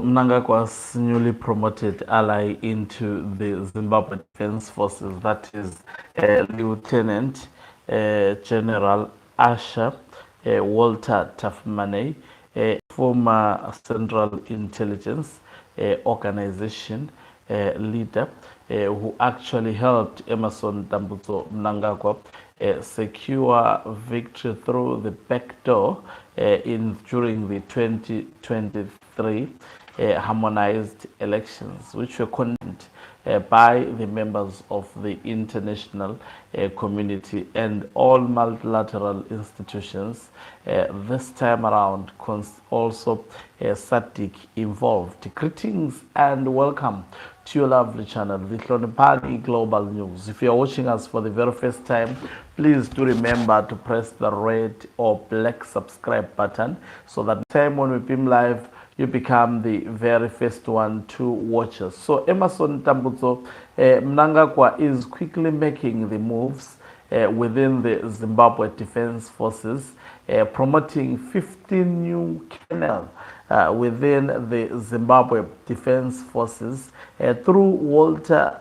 Mnangagwa's newly promoted ally into the Zimbabwe Defense Forces, that is Lieutenant General Asha Walter Tafmane, former Central Intelligence Organization leader, who actually helped Emerson Dambudzo Mnangagwa secure victory through the back door during the 2023 harmonized elections, which were conducted by the members of the international community and all multilateral institutions. This time around, also SADC involved. Greetings and welcome to your lovely channel, the Hlonipali Global News. If you are watching us for the very first time, please do remember to press the red or black subscribe button so that the time when we beam live, you become the very first one to watch us. So Emerson Dambudzo Mnangagwa is quickly making the moves within the Zimbabwe Defense Forces, promoting 15 new colonels within the Zimbabwe Defense Forces through Walter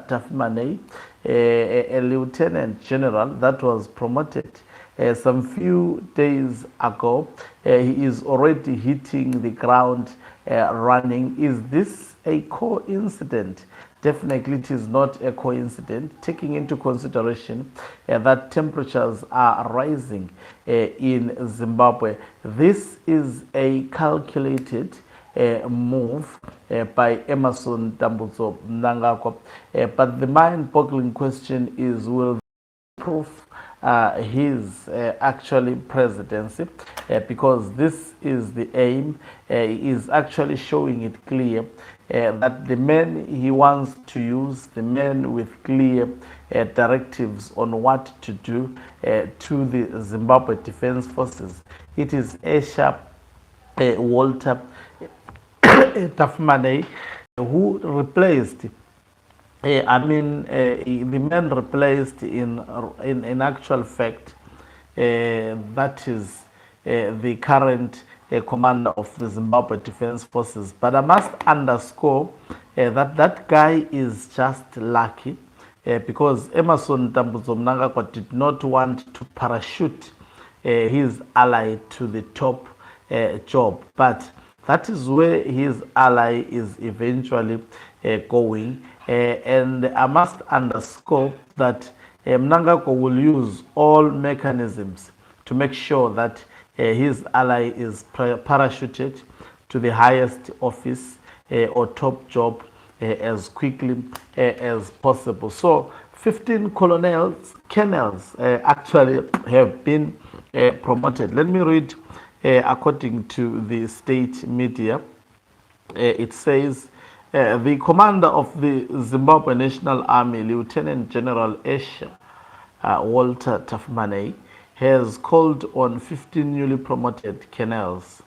Tafmane, a lieutenant general that was promoted some few days ago. He is already hitting the ground running. Is this a coincidence? Definitely it is not a coincidence, taking into consideration that temperatures are rising in Zimbabwe. This is a calculated move by Emerson Dambudzo Mnangagwa. But the mind-boggling question is, will proof his actually presidency, because this is the aim. He is actually showing it clear that the men he wants to use, the men with clear directives on what to do to the Zimbabwe Defense Forces, it is Asha Walter Tafmane, who replaced the man replaced in actual fact, that is the current commander of the Zimbabwe Defense Forces. But I must underscore that guy is just lucky, because Emerson Dambudzo Mnangagwa did not want to parachute his ally to the top job, but that is where his ally is eventually going. And I must underscore that Mnangagwa will use all mechanisms to make sure that his ally is parachuted to the highest office or top job as quickly as possible. So 15 colonels actually have been promoted. Let me read according to the state media. It says, the commander of the Zimbabwe National Army, Lieutenant General Asha Walter Tafmane, has called on 15 newly promoted colonels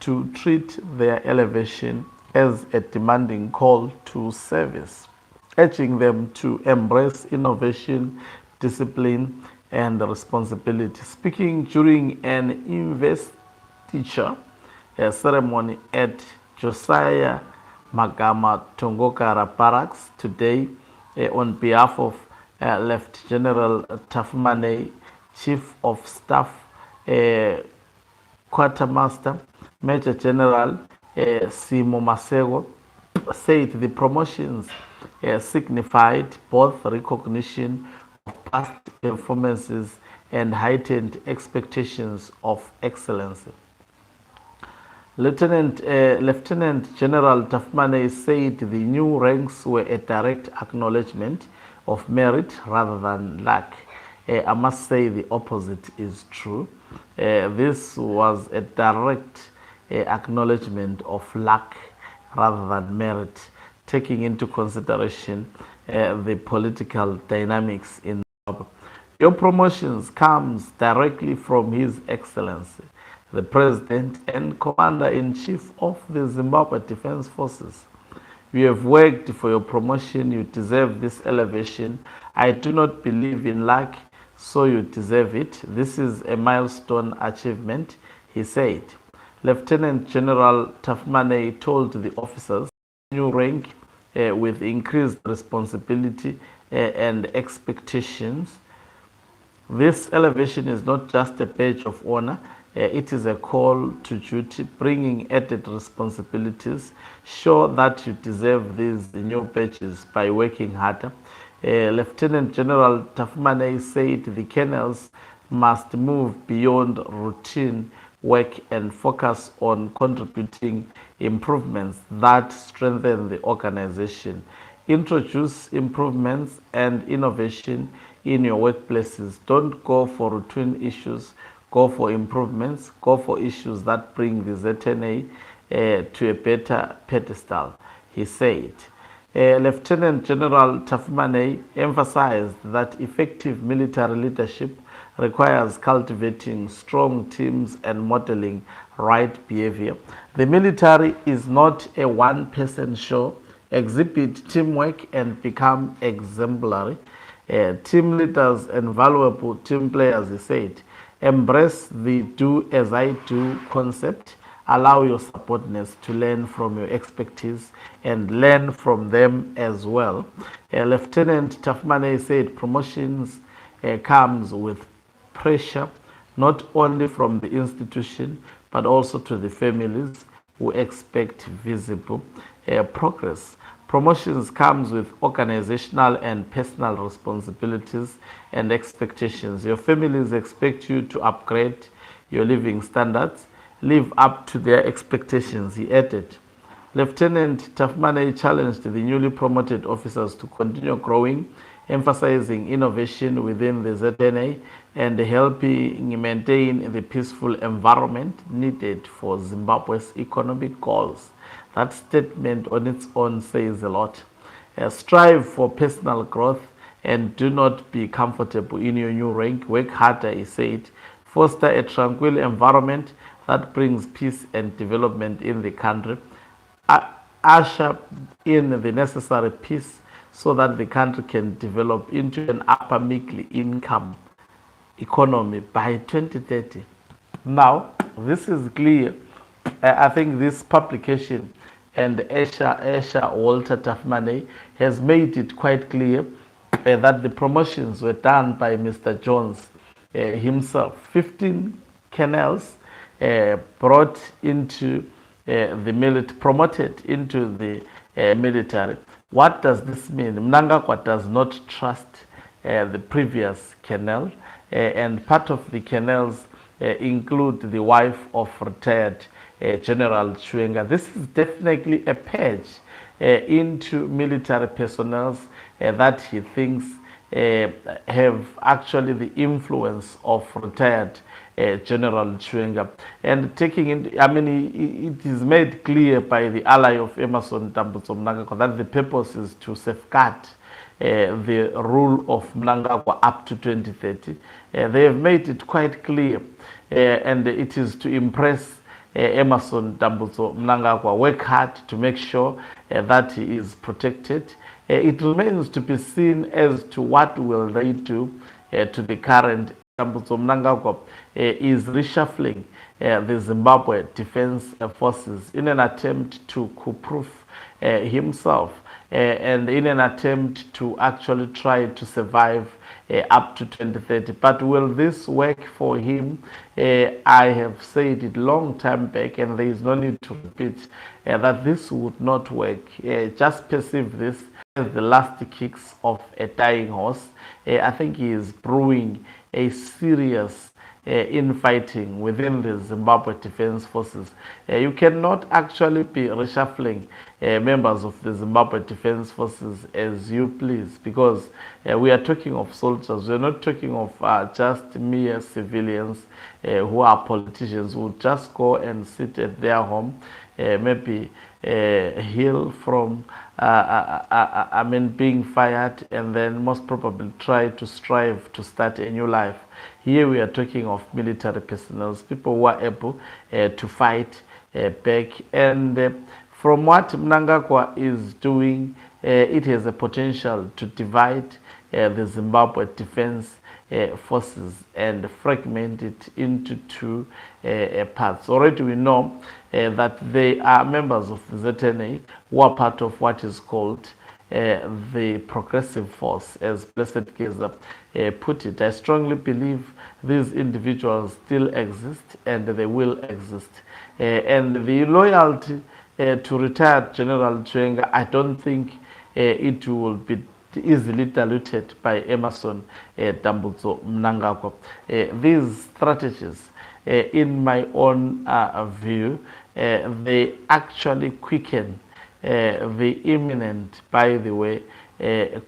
to treat their elevation as a demanding call to service, urging them to embrace innovation, discipline, and responsibility. Speaking during an investiture ceremony at Josiah Magama Tongokara Barracks today, on behalf of Left General Tafmane, Chief of Staff, Quartermaster Major General Simo Masego said the promotions signified both recognition of past performances and heightened expectations of excellence. Lieutenant General Tafmane said the new ranks were a direct acknowledgement of merit rather than luck. I must say the opposite is true. This was a direct acknowledgement of luck rather than merit, taking into consideration the political dynamics in Zimbabwe. Your promotions comes directly from His Excellency, the President and Commander-in-Chief of the Zimbabwe Defense Forces. You have worked for your promotion. You deserve this elevation. I do not believe in luck, so you deserve it. This is a milestone achievement, he said. Lieutenant General Tafmane told the officers new rank with increased responsibility and expectations. This elevation is not just a badge of honor, it is a call to duty, bringing added responsibilities. Show that you deserve these new badges by working harder. Lieutenant General Tafmane said the colonels must move beyond routine work and focus on contributing improvements that strengthen the organization. Introduce improvements and innovation in your workplaces. Don't go for routine issues, go for improvements, go for issues that bring the ZNA to a better pedestal, he said. Lieutenant General Tafmane emphasized that effective military leadership requires cultivating strong teams and modeling right behavior. The military is not a one-person show. Exhibit teamwork and become exemplary. Team leaders and valuable team players, he said. Embrace the do as I do concept. Allow your subordinates to learn from your expertise and learn from them as well. Lieutenant Tafmane said promotions comes with pressure not only from the institution but also to the families who expect visible progress. Promotions comes with organizational and personal responsibilities and expectations. Your families expect you to upgrade your living standards, live up to their expectations, he added. Lieutenant Tafmane challenged the newly promoted officers to continue growing, emphasizing innovation within the ZNA and helping maintain the peaceful environment needed for Zimbabwe's economic goals. That statement on its own says a lot. Strive for personal growth and do not be comfortable in your new rank. Work harder, he said. Foster a tranquil environment that brings peace and development in the country. Usher in the necessary peace so that the country can develop into an upper middle income economy by 2030. Now, this is clear. I think this publication and Esha Walter Tafmane has made it quite clear that the promotions were done by Mr. Jones himself. 15 colonels brought into the military, promoted into the military. What does this mean? Mnangagwa does not trust the previous colonel, and part of the colonels include the wife of retired General Chwenga. This is definitely a purge into military personnel that he thinks have actually the influence of retired General Chwenga. And taking in, I mean, it is made clear by the ally of Emerson Tambutso Mnangagwa that the purpose is to safeguard the rule of Mnangagwa up to 2030. They have made it quite clear, and it is to impress Emerson Tambutso Mnangagwa. Work hard to make sure that he is protected. It remains to be seen as to what will they do to the current Tambutso Mnangagwa is reshuffling the Zimbabwe Defense Forces in an attempt to coup-proof himself and in an attempt to actually try to survive up to 2030. But will this work for him? I have said it long time back, and there is no need to repeat that this would not work. Just perceive this as the last kicks of a dying horse. I think he is brewing a serious infighting within the Zimbabwe Defense Forces. You cannot actually be reshuffling members of the Zimbabwe Defense Forces as you please, because we are talking of soldiers. We are not talking of just mere civilians who are politicians who just go and sit at their home, maybe heal from being fired, and then most probably try to strive to start a new life. Here we are talking of military personnel, people who are able to fight back. And from what Mnangagwa is doing, it has a potential to divide the Zimbabwe Defense forces and fragment it into two parts. Already we know that they are members of the ZNA who are part of what is called the progressive force, as Blessed Keza put it. I strongly believe these individuals still exist and they will exist. And the loyalty to retired General Chwenga, I don't think it will be easily diluted by Emerson Dambudzo Mnangagwa. These strategies, in my own view, they actually quicken the imminent, by the way,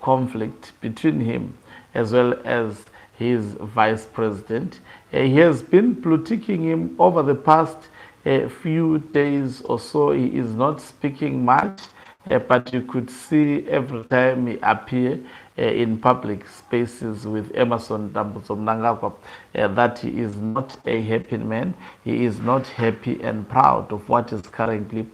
conflict between him as well as his vice president. He has been politicking him over the past few days or so. He is not speaking much, but you could see every time he appear in public spaces with Emerson Dambudzo Mnangagwa that he is not a happy man. He is not happy and proud of what is currently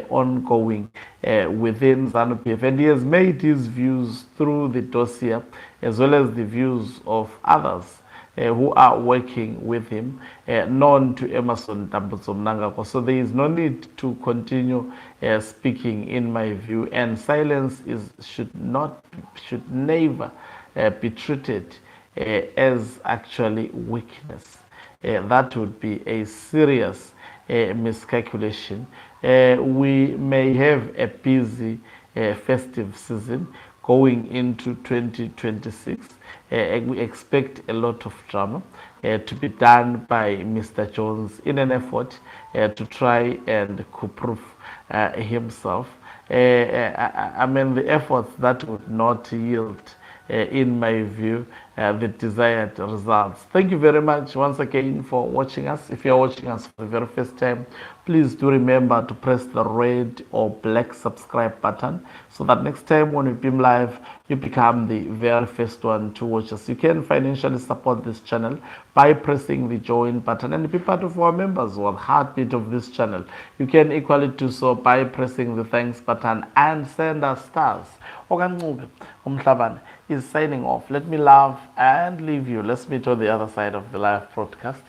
ongoing within ZANU-PF. And he has made his views through the dossier as well as the views of others who are working with him, known to Emerson Dambudzo Mnangagwa. So there is no need to continue speaking, in my view, and silence should never be treated as actually weakness. That would be a serious miscalculation. We may have a busy festive season going into 2026. We expect a lot of drama to be done by Mr. Jones in an effort to try and coup-proof himself. I mean, the efforts that would not yield, in my view, the desired results. Thank you very much once again for watching us. If you're watching us for the very first time, please do remember to press the red or black subscribe button so that next time when we beam live, you become the very first one to watch us. You can financially support this channel by pressing the join button and be part of our members or the heartbeat of this channel. You can equally do so by pressing the thanks button and send us stars. Okancube Umhlabane is signing off. Let me love and leave you. Let's meet on the other side of the live broadcast.